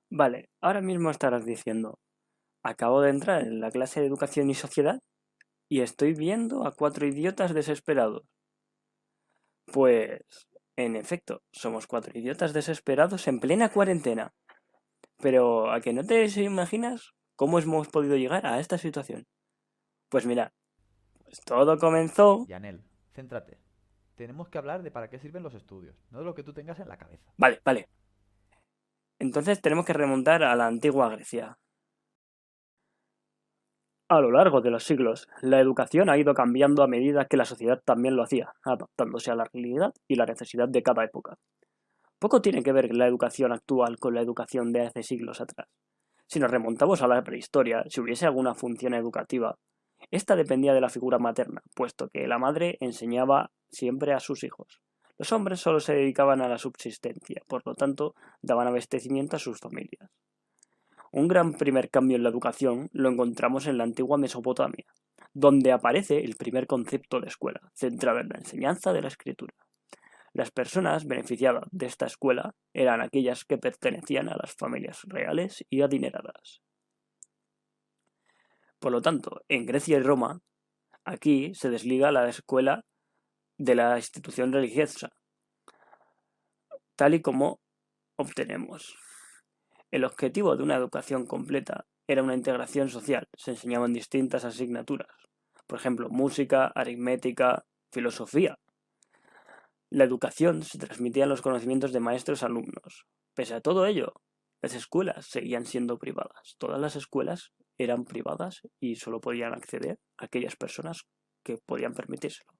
Vale, ahora mismo estarás diciendo, acabo de entrar en la clase de educación y sociedad y estoy viendo a cuatro idiotas desesperados. Pues, en efecto, somos cuatro idiotas desesperados en plena cuarentena. Pero, ¿a que no te imaginas cómo hemos podido llegar a esta situación? Pues mira, pues todo comenzó... Yanel, céntrate. Tenemos que hablar de para qué sirven los estudios, no de lo que tú tengas en la cabeza. Vale, vale. Entonces tenemos que remontar a la antigua Grecia. A lo largo de los siglos, la educación ha ido cambiando a medida que la sociedad también lo hacía, adaptándose a la realidad y la necesidad de cada época. Poco tiene que ver la educación actual con la educación de hace siglos atrás. Si nos remontamos a la prehistoria, si hubiese alguna función educativa, esta dependía de la figura materna, puesto que la madre enseñaba siempre a sus hijos. Los hombres solo se dedicaban a la subsistencia, por lo tanto, daban abastecimiento a sus familias. Un gran primer cambio en la educación lo encontramos en la antigua Mesopotamia, donde aparece el primer concepto de escuela, centrado en la enseñanza de la escritura. Las personas beneficiadas de esta escuela eran aquellas que pertenecían a las familias reales y adineradas. Por lo tanto, en Grecia y Roma, aquí se desliga la escuela de la institución religiosa, tal y como obtenemos. El objetivo de una educación completa era una integración social. Se enseñaban distintas asignaturas, por ejemplo, música, aritmética, filosofía. La educación se transmitía en los conocimientos de maestros a alumnos. Pese a todo ello, las escuelas seguían siendo privadas. Todas las escuelas eran privadas y solo podían acceder a aquellas personas que podían permitírselo,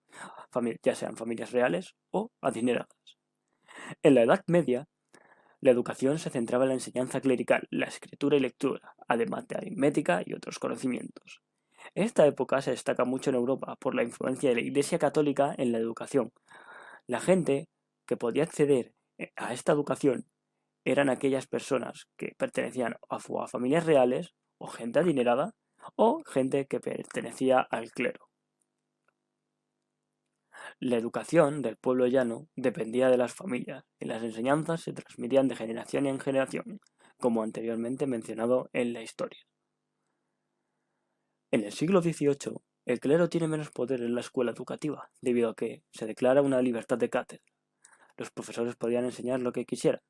ya sean familias reales o adineradas. En la Edad Media, la educación se centraba en la enseñanza clerical, la escritura y lectura, además de aritmética y otros conocimientos. Esta época se destaca mucho en Europa por la influencia de la Iglesia Católica en la educación. La gente que podía acceder a esta educación eran aquellas personas que pertenecían a familias reales o gente adinerada o gente que pertenecía al clero. La educación del pueblo llano dependía de las familias y las enseñanzas se transmitían de generación en generación, como anteriormente mencionado en la historia. En el siglo XVIII, el clero tiene menos poder en la escuela educativa, debido a que se declara una libertad de cátedra. Los profesores podían enseñar lo que quisieran.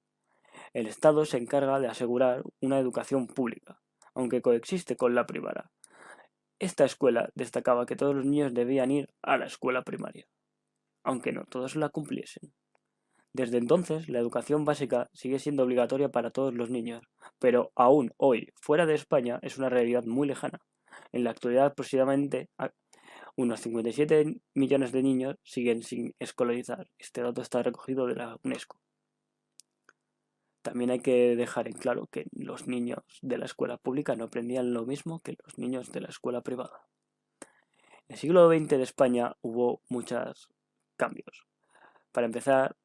El Estado se encarga de asegurar una educación pública, aunque coexiste con la privada. Esta escuela destacaba que todos los niños debían ir a la escuela primaria, aunque no todos la cumpliesen. Desde entonces, la educación básica sigue siendo obligatoria para todos los niños, pero aún hoy, fuera de España, es una realidad muy lejana. En la actualidad, aproximadamente unos 57 millones de niños siguen sin escolarizar. Este dato está recogido de la UNESCO. También hay que dejar en claro que los niños de la escuela pública no aprendían lo mismo que los niños de la escuela privada. En el siglo XX de España hubo muchos cambios. Para empezar,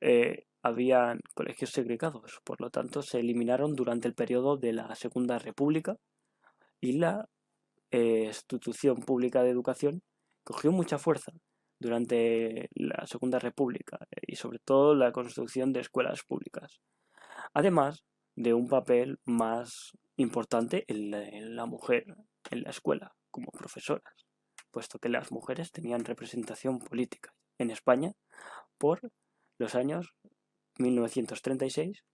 habían colegios segregados, por lo tanto se eliminaron durante el periodo de la Segunda República y la institución pública de educación cogió mucha fuerza durante la Segunda República y sobre todo la construcción de escuelas públicas, además de un papel más importante en la mujer en la escuela como profesoras, puesto que las mujeres tenían representación política en España por los años 1936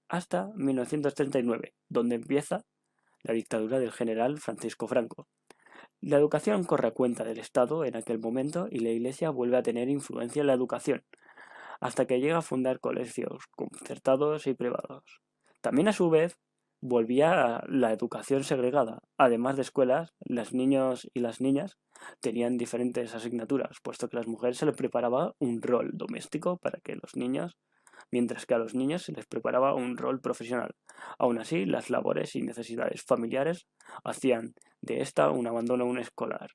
hasta 1939, donde empieza la dictadura del general Francisco Franco. La educación corre a cuenta del Estado en aquel momento y la Iglesia vuelve a tener influencia en la educación, hasta que llega a fundar colegios concertados y privados. También a su vez volvía a la educación segregada. Además de escuelas, los niños y las niñas tenían diferentes asignaturas, puesto que a las mujeres se les preparaba un rol doméstico para que los niños, mientras que a los niños se les preparaba un rol profesional. Aún así, las labores y necesidades familiares hacían de esta un abandono escolar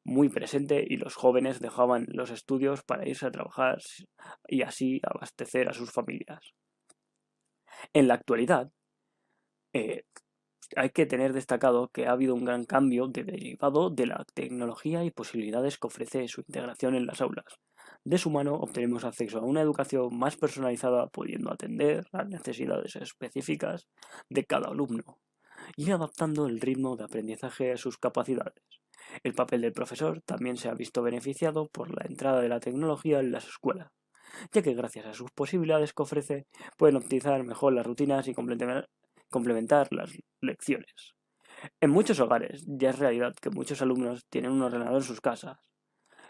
muy presente y los jóvenes dejaban los estudios para irse a trabajar y así abastecer a sus familias. En la actualidad, eh, hay que tener destacado que ha habido un gran cambio derivado de la tecnología y posibilidades que ofrece su integración en las aulas. de su mano obtenemos acceso a una educación más personalizada, pudiendo atender las necesidades específicas de cada alumno y adaptando el ritmo de aprendizaje a sus capacidades. El papel del profesor también se ha visto beneficiado por la entrada de la tecnología en las escuelas, ya que gracias a sus posibilidades que ofrece pueden optimizar mejor las rutinas y complementar las lecciones. En muchos hogares ya es realidad que muchos alumnos tienen un ordenador en sus casas.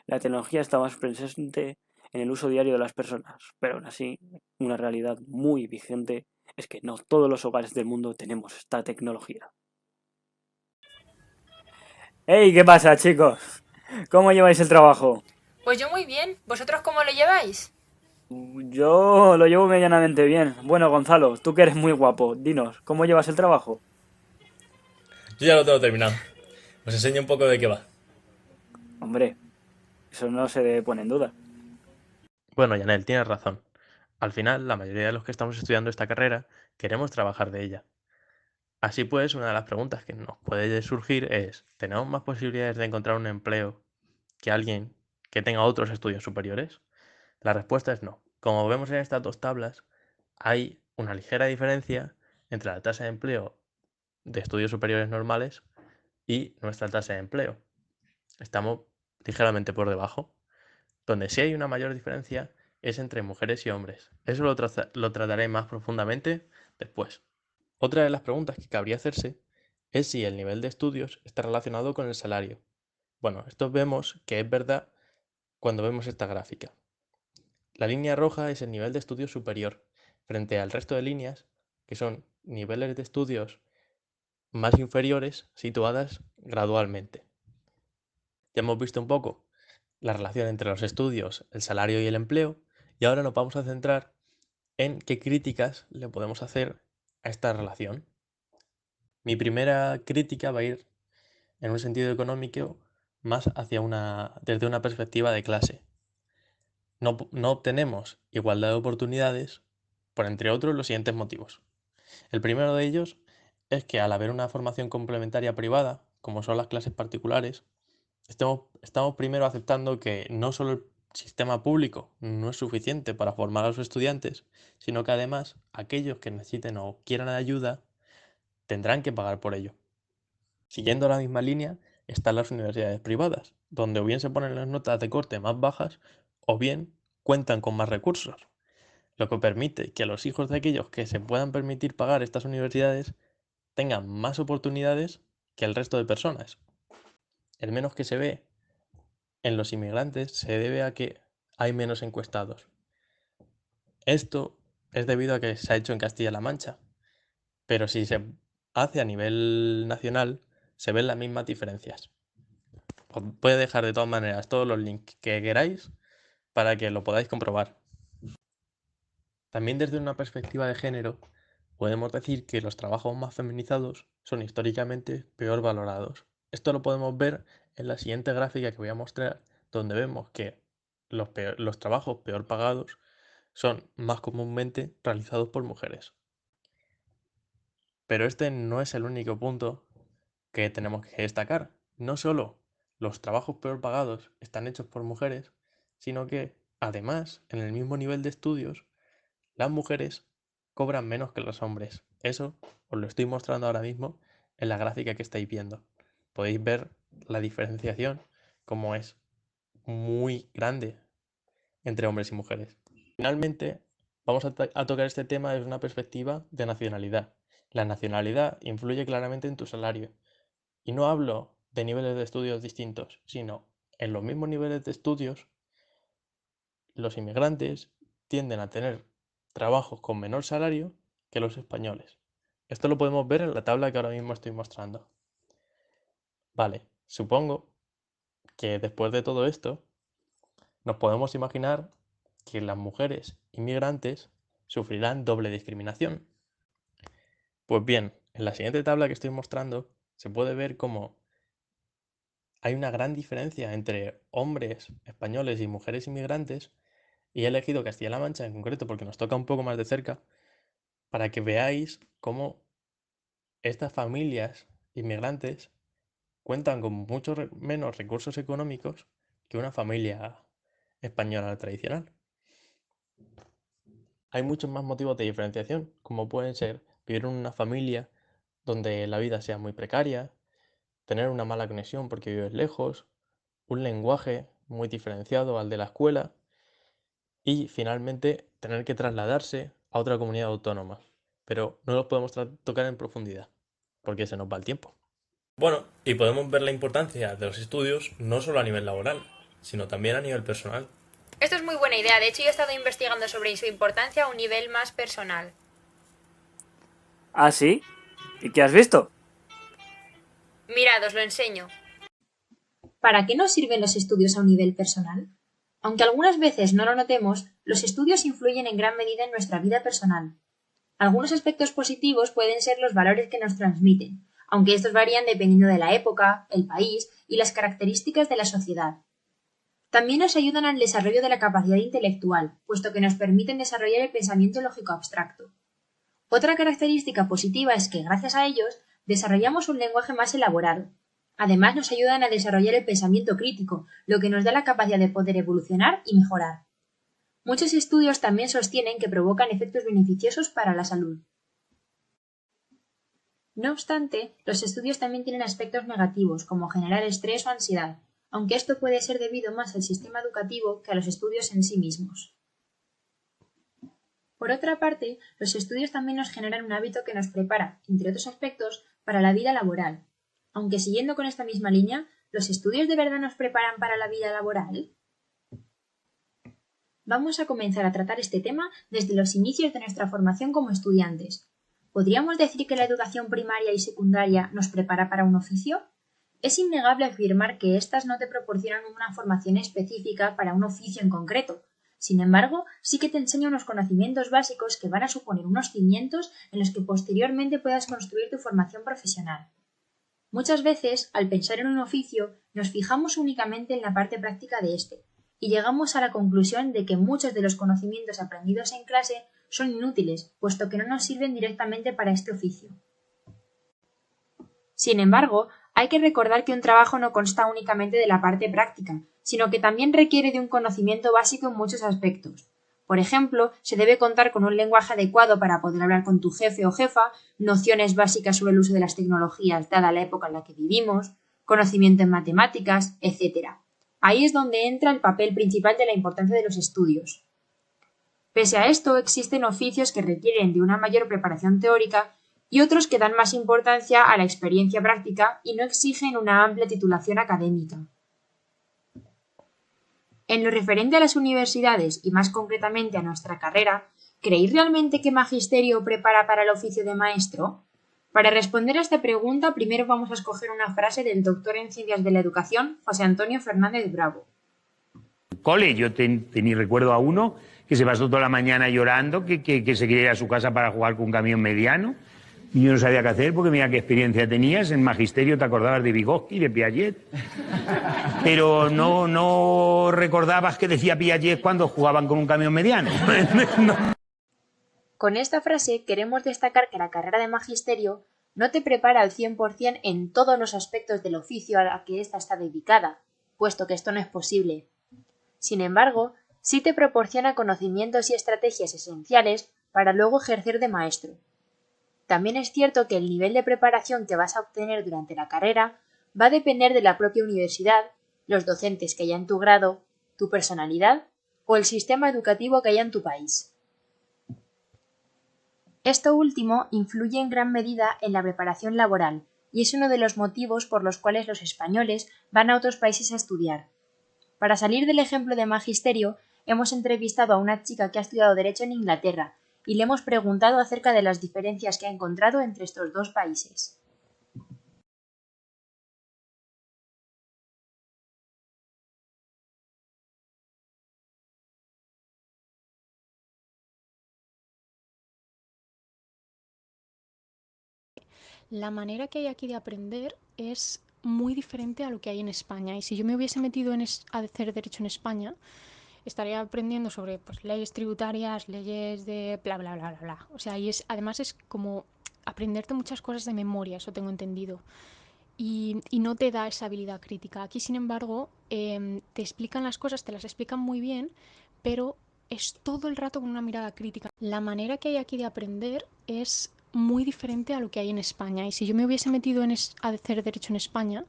La tecnología está más presente en el uso diario de las personas, pero aún así, una realidad muy vigente es que no todos los hogares del mundo tenemos esta tecnología. ¡Hey! ¿Qué pasa, chicos? ¿Cómo lleváis el trabajo? Pues yo muy bien. ¿Vosotros cómo lo lleváis? Yo lo llevo medianamente bien. Bueno, Gonzalo, tú que eres muy guapo, dinos, ¿cómo llevas el trabajo? Yo ya lo tengo terminado. Os enseño un poco de qué va. Hombre, eso no se pone en duda. Bueno, Yanel, tienes razón. Al final, la mayoría de los que estamos estudiando esta carrera queremos trabajar de ella. Así pues, una de las preguntas que nos puede surgir es, ¿tenemos más posibilidades de encontrar un empleo que alguien que tenga otros estudios superiores? La respuesta es no. Como vemos en estas dos tablas, hay una ligera diferencia entre la tasa de empleo de estudios superiores normales y nuestra tasa de empleo. Estamos ligeramente por debajo. Donde sí hay una mayor diferencia es entre mujeres y hombres. Eso lo trataré más profundamente después. Otra de las preguntas que cabría hacerse es si el nivel de estudios está relacionado con el salario. Bueno, esto vemos que es verdad cuando vemos esta gráfica. La línea roja es el nivel de estudios superior, frente al resto de líneas, que son niveles de estudios más inferiores situadas gradualmente. Ya hemos visto un poco la relación entre los estudios, el salario y el empleo, y ahora nos vamos a centrar en qué críticas le podemos hacer a esta relación. Mi primera crítica va a ir en un sentido económico más desde una perspectiva de clase. No obtenemos igualdad de oportunidades por, entre otros, los siguientes motivos. El primero de ellos es que al haber una formación complementaria privada, como son las clases particulares, estamos primero aceptando que no solo el sistema público no es suficiente para formar a los estudiantes, sino que además aquellos que necesiten o quieran ayuda tendrán que pagar por ello. Siguiendo la misma línea están las universidades privadas, donde o bien se ponen las notas de corte más bajas o bien cuentan con más recursos, lo que permite que los hijos de aquellos que se puedan permitir pagar estas universidades tengan más oportunidades que el resto de personas. El menos que se ve en los inmigrantes se debe a que hay menos encuestados. Esto es debido a que se ha hecho en Castilla-La Mancha, pero si se hace a nivel nacional, se ven las mismas diferencias. Os voy a dejar de todas maneras todos los links que queráis para que lo podáis comprobar. También desde una perspectiva de género, podemos decir que los trabajos más feminizados son históricamente peor valorados. Esto lo podemos ver en la siguiente gráfica que voy a mostrar, donde vemos que los trabajos peor pagados son más comúnmente realizados por mujeres. Pero este no es el único punto que tenemos que destacar. No solo los trabajos peor pagados están hechos por mujeres, sino que, además, en el mismo nivel de estudios, las mujeres cobran menos que los hombres. Eso os lo estoy mostrando ahora mismo en la gráfica que estáis viendo. Podéis ver la diferenciación como es muy grande entre hombres y mujeres. Finalmente, vamos a tocar este tema desde una perspectiva de nacionalidad. La nacionalidad influye claramente en tu salario. Y no hablo de niveles de estudios distintos, sino en los mismos niveles de estudios, los inmigrantes tienden a tener trabajos con menor salario que los españoles. Esto lo podemos ver en la tabla que ahora mismo estoy mostrando. Vale, supongo que después de todo esto, nos podemos imaginar que las mujeres inmigrantes sufrirán doble discriminación. Pues bien, en la siguiente tabla que estoy mostrando se puede ver cómo hay una gran diferencia entre hombres españoles y mujeres inmigrantes, y he elegido Castilla-La Mancha en concreto porque nos toca un poco más de cerca, para que veáis cómo estas familias inmigrantes cuentan con mucho menos recursos económicos que una familia española tradicional. Hay muchos más motivos de diferenciación, como pueden ser vivir en una familia donde la vida sea muy precaria, tener una mala conexión porque vives lejos, un lenguaje muy diferenciado al de la escuela y finalmente tener que trasladarse a otra comunidad autónoma. Pero no los podemos tocar en profundidad porque se nos va el tiempo. Bueno, y podemos ver la importancia de los estudios no solo a nivel laboral, sino también a nivel personal. Esto es muy buena idea. De hecho, yo he estado investigando sobre su importancia a un nivel más personal. ¿Ah, sí? ¿Y qué has visto? Mirad, os lo enseño. ¿Para qué nos sirven los estudios a un nivel personal? Aunque algunas veces no lo notemos, los estudios influyen en gran medida en nuestra vida personal. Algunos aspectos positivos pueden ser los valores que nos transmiten, aunque estos varían dependiendo de la época, el país y las características de la sociedad. También nos ayudan al desarrollo de la capacidad intelectual, puesto que nos permiten desarrollar el pensamiento lógico abstracto. Otra característica positiva es que, gracias a ellos, desarrollamos un lenguaje más elaborado. Además, nos ayudan a desarrollar el pensamiento crítico, lo que nos da la capacidad de poder evolucionar y mejorar. Muchos estudios también sostienen que provocan efectos beneficiosos para la salud. No obstante, los estudios también tienen aspectos negativos, como generar estrés o ansiedad, aunque esto puede ser debido más al sistema educativo que a los estudios en sí mismos. Por otra parte, los estudios también nos generan un hábito que nos prepara, entre otros aspectos, para la vida laboral. Aunque siguiendo con esta misma línea, ¿los estudios de verdad nos preparan para la vida laboral? Vamos a comenzar a tratar este tema desde los inicios de nuestra formación como estudiantes. ¿Podríamos decir que la educación primaria y secundaria nos prepara para un oficio? Es innegable afirmar que éstas no te proporcionan una formación específica para un oficio en concreto. Sin embargo, sí que te enseña unos conocimientos básicos que van a suponer unos cimientos en los que posteriormente puedas construir tu formación profesional. Muchas veces, al pensar en un oficio, nos fijamos únicamente en la parte práctica de éste, y llegamos a la conclusión de que muchos de los conocimientos aprendidos en clase son inútiles, puesto que no nos sirven directamente para este oficio. Sin embargo, hay que recordar que un trabajo no consta únicamente de la parte práctica, sino que también requiere de un conocimiento básico en muchos aspectos. Por ejemplo, se debe contar con un lenguaje adecuado para poder hablar con tu jefe o jefa, nociones básicas sobre el uso de las tecnologías dada la época en la que vivimos, conocimiento en matemáticas, etc. Ahí es donde entra el papel principal de la importancia de los estudios. Pese a esto, existen oficios que requieren de una mayor preparación teórica y otros que dan más importancia a la experiencia práctica y no exigen una amplia titulación académica. En lo referente a las universidades y más concretamente a nuestra carrera, ¿creéis realmente que Magisterio prepara para el oficio de maestro? Para responder a esta pregunta, primero vamos a escoger una frase del doctor en Ciencias de la Educación, José Antonio Fernández Bravo. Cole, yo tenía recuerdo a uno que se pasó toda la mañana llorando, que se quería ir a su casa para jugar con un camión mediano. Y yo no sabía qué hacer porque mira qué experiencia tenías. En Magisterio te acordabas de Vygotsky, de Piaget. Pero no recordabas que decía Piaget cuando jugaban con un camión mediano. No. Con esta frase queremos destacar que la carrera de Magisterio no te prepara al 100% en todos los aspectos del oficio a la que ésta está dedicada, puesto que esto no es posible. Sin embargo, sí te proporciona conocimientos y estrategias esenciales para luego ejercer de maestro. También es cierto que el nivel de preparación que vas a obtener durante la carrera va a depender de la propia universidad, los docentes que haya en tu grado, tu personalidad o el sistema educativo que haya en tu país. Esto último influye en gran medida en la preparación laboral y es uno de los motivos por los cuales los españoles van a otros países a estudiar. Para salir del ejemplo de Magisterio, hemos entrevistado a una chica que ha estudiado Derecho en Inglaterra y le hemos preguntado acerca de las diferencias que ha encontrado entre estos dos países. La manera que hay aquí de aprender es muy diferente a lo que hay en España. Y si yo me hubiese metido a hacer derecho en España, estaría aprendiendo sobre leyes tributarias, leyes de bla, bla, bla, bla, bla. O sea, además es como aprenderte muchas cosas de memoria, eso tengo entendido. y no te da esa habilidad crítica. Aquí, sin embargo, te explican las cosas, te las explican muy bien, pero es todo el rato con una mirada crítica. La manera que hay aquí de aprender es muy diferente a lo que hay en España. Y si yo me hubiese metido a hacer derecho en España,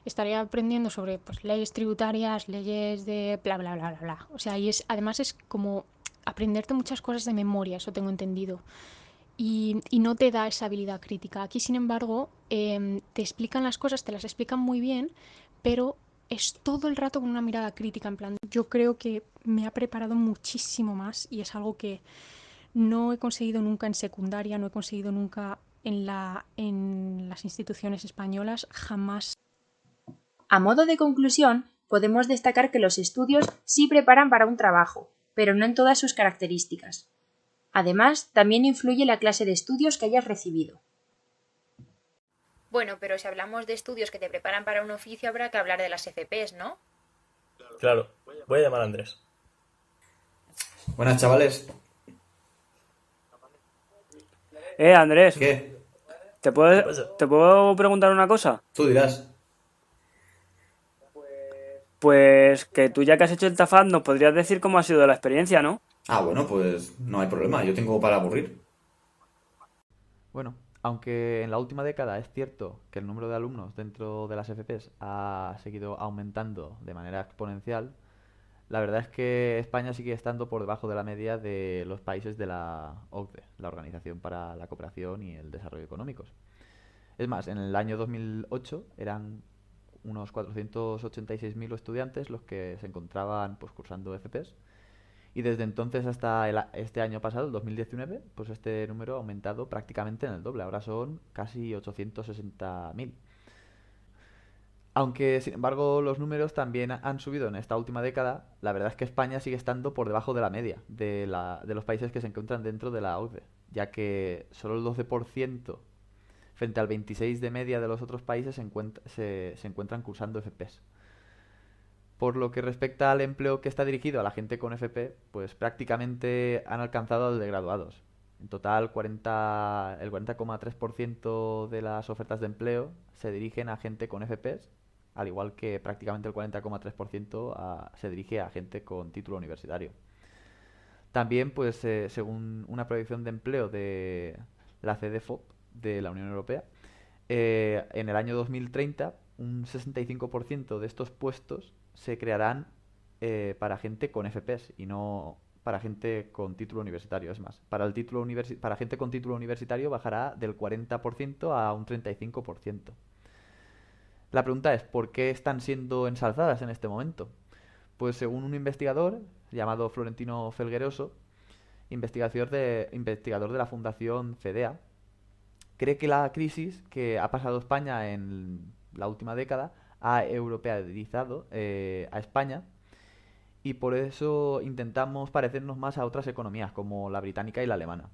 estaría aprendiendo sobre pues, leyes tributarias, leyes de bla, bla, bla, bla, bla. O sea, además es como aprenderte muchas cosas de memoria, eso tengo entendido. Y no te da esa habilidad crítica. Aquí, sin embargo, te explican las cosas, te las explican muy bien, pero es todo el rato con una mirada crítica. En plan, yo creo que me ha preparado muchísimo más y es algo que no he conseguido nunca en secundaria, no he conseguido nunca en las instituciones españolas, jamás. A modo de conclusión, podemos destacar que los estudios sí preparan para un trabajo, pero no en todas sus características. Además, también influye la clase de estudios que hayas recibido. Bueno, pero si hablamos de estudios que te preparan para un oficio, habrá que hablar de las FPs, ¿no? Claro, voy a llamar a Andrés. Buenas, chavales. Andrés, ¿Qué? ¿te puedo preguntar una cosa? Tú dirás. Pues que tú ya que has hecho el TAFAD nos podrías decir cómo ha sido la experiencia, ¿no? Ah, bueno, pues no hay problema. Yo tengo para aburrir. Bueno, aunque en la última década es cierto que el número de alumnos dentro de las FPs ha seguido aumentando de manera exponencial, la verdad es que España sigue estando por debajo de la media de los países de la OCDE, la Organización para la Cooperación y el Desarrollo Económicos. Es más, en el año 2008 eran unos 486.000 estudiantes los que se encontraban pues, cursando FPs. Y desde entonces hasta este año pasado, el 2019, pues este número ha aumentado prácticamente en el doble. Ahora son casi 860.000. Aunque, sin embargo, los números también han subido en esta última década, la verdad es que España sigue estando por debajo de la media de los países que se encuentran dentro de la OCDE, ya que solo el 12% frente al 26% de media de los otros países se encuentran cursando FPs. Por lo que respecta al empleo que está dirigido a la gente con FP, pues prácticamente han alcanzado al de graduados. En total, el 40,3% de las ofertas de empleo se dirigen a gente con FPs, al igual que prácticamente el 40,3% se dirige a gente con título universitario. También, pues, según una proyección de empleo de la CEDEFOP de la Unión Europea, en el año 2030 un 65% de estos puestos se crearán para gente con FPs y no para gente con título universitario. Es más, para gente con título universitario bajará del 40% a un 35%. La pregunta es, ¿por qué están siendo ensalzadas en este momento? Pues según un investigador llamado Florentino Felgueroso, investigador de la Fundación FEDEA, cree que la crisis que ha pasado España en la última década ha europeizado a España y por eso intentamos parecernos más a otras economías como la británica y la alemana.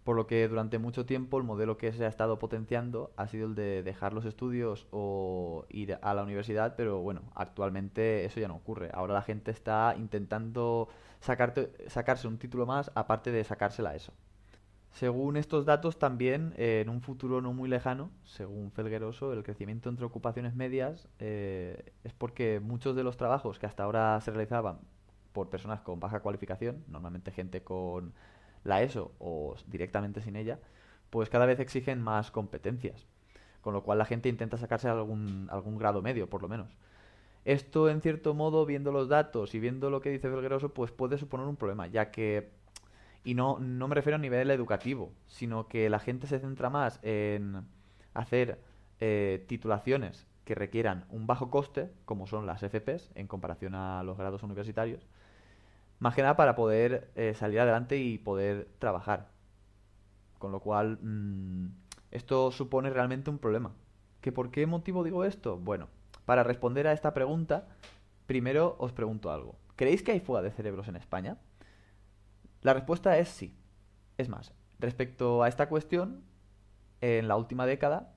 Por lo que durante mucho tiempo el modelo que se ha estado potenciando ha sido el de dejar los estudios o ir a la universidad, pero bueno, actualmente eso ya no ocurre. Ahora la gente está intentando sacarse un título más aparte de sacarse la ESO. Según estos datos, también en un futuro no muy lejano, según Felgueroso, el crecimiento entre ocupaciones medias es porque muchos de los trabajos que hasta ahora se realizaban por personas con baja cualificación, normalmente gente con la ESO o directamente sin ella, pues cada vez exigen más competencias, con lo cual la gente intenta sacarse algún grado medio, por lo menos. Esto, en cierto modo, viendo los datos y viendo lo que dice Felgueroso, pues puede suponer un problema, ya que y no me refiero a nivel educativo, sino que la gente se centra más en hacer titulaciones que requieran un bajo coste, como son las FPs, en comparación a los grados universitarios, más que nada para poder salir adelante y poder trabajar. Con lo cual, esto supone realmente un problema. ¿Que por qué motivo digo esto? Bueno, para responder a esta pregunta, primero os pregunto algo. ¿Creéis que hay fuga de cerebros en España? La respuesta es sí. Es más, respecto a esta cuestión, en la última década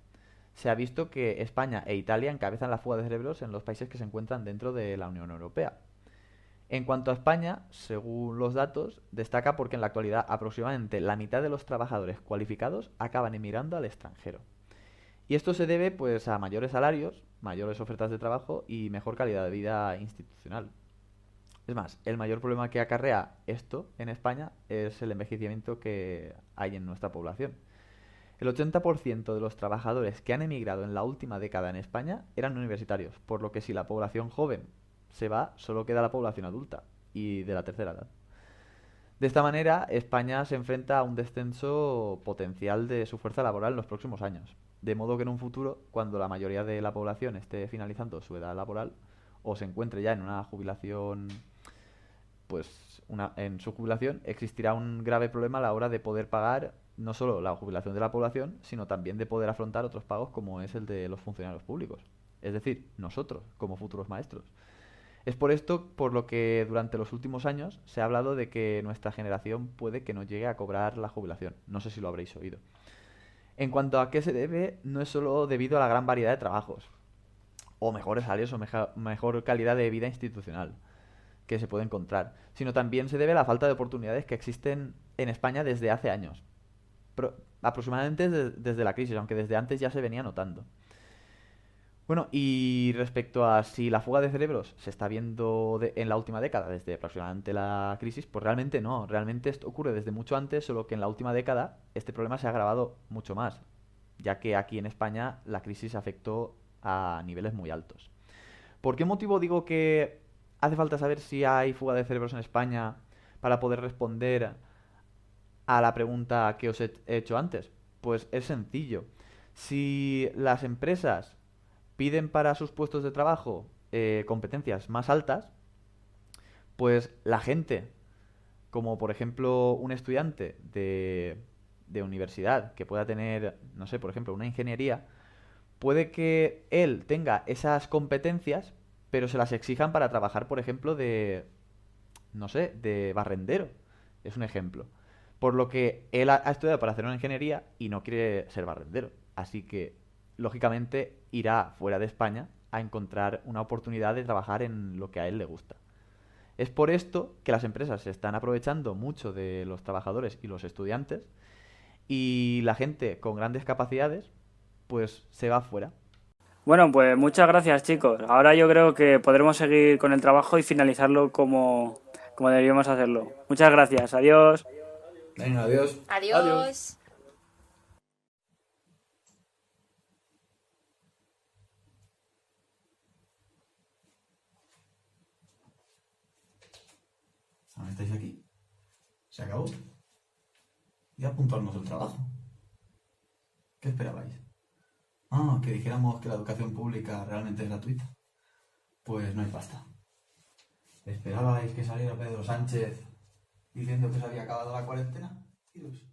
se ha visto que España e Italia encabezan la fuga de cerebros en los países que se encuentran dentro de la Unión Europea. En cuanto a España, según los datos, destaca porque en la actualidad aproximadamente la mitad de los trabajadores cualificados acaban emigrando al extranjero. Y esto se debe pues a mayores salarios, mayores ofertas de trabajo y mejor calidad de vida institucional. Es más, el mayor problema que acarrea esto en España es el envejecimiento que hay en nuestra población. El 80% de los trabajadores que han emigrado en la última década en España eran universitarios, por lo que si la población joven se va, solo queda la población adulta y de la tercera edad. De esta manera, España se enfrenta a un descenso potencial de su fuerza laboral en los próximos años. De modo que en un futuro, cuando la mayoría de la población esté finalizando su edad laboral o se encuentre ya en una jubilación, en su jubilación, existirá un grave problema a la hora de poder pagar no solo la jubilación de la población, sino también de poder afrontar otros pagos como es el de los funcionarios públicos. Es decir, nosotros, como futuros maestros. Es por esto por lo que durante los últimos años se ha hablado de que nuestra generación puede que no llegue a cobrar la jubilación. No sé si lo habréis oído. En cuanto a qué se debe, no es solo debido a la gran variedad de trabajos, o mejores salarios o mejor calidad de vida institucional que se puede encontrar, sino también se debe a la falta de oportunidades que existen en España desde hace años. Aproximadamente desde la crisis, aunque desde antes ya se venía notando. Bueno, y respecto a si la fuga de cerebros se está viendo en la última década, desde aproximadamente la crisis, pues realmente no. Realmente esto ocurre desde mucho antes, solo que en la última década este problema se ha agravado mucho más, ya que aquí en España la crisis afectó a niveles muy altos. ¿Por qué motivo digo que hace falta saber si hay fuga de cerebros en España para poder responder a la pregunta que os he hecho antes? Pues es sencillo. Si las empresas piden para sus puestos de trabajo competencias más altas, pues la gente, como por ejemplo un estudiante de universidad que pueda tener, no sé, por ejemplo, una ingeniería, puede que él tenga esas competencias, pero se las exijan para trabajar, por ejemplo, no sé, de barrendero. Es un ejemplo. Por lo que él ha estudiado para hacer una ingeniería y no quiere ser barrendero. Así que, lógicamente, irá fuera de España a encontrar una oportunidad de trabajar en lo que a él le gusta. Es por esto que las empresas se están aprovechando mucho de los trabajadores y los estudiantes y la gente con grandes capacidades pues se va fuera. Bueno, pues muchas gracias, chicos. Ahora yo creo que podremos seguir con el trabajo y finalizarlo como deberíamos hacerlo. Muchas gracias. Adiós. Venga, adiós. Adiós. ¿Aún estáis aquí? ¿Se acabó? Y a puntuarnos el trabajo. ¿Qué esperabais? Ah, que dijéramos que la educación pública realmente es gratuita. Pues no hay pasta. ¿Esperabais que saliera Pedro Sánchez diciendo que se había acabado la cuarentena? Iros.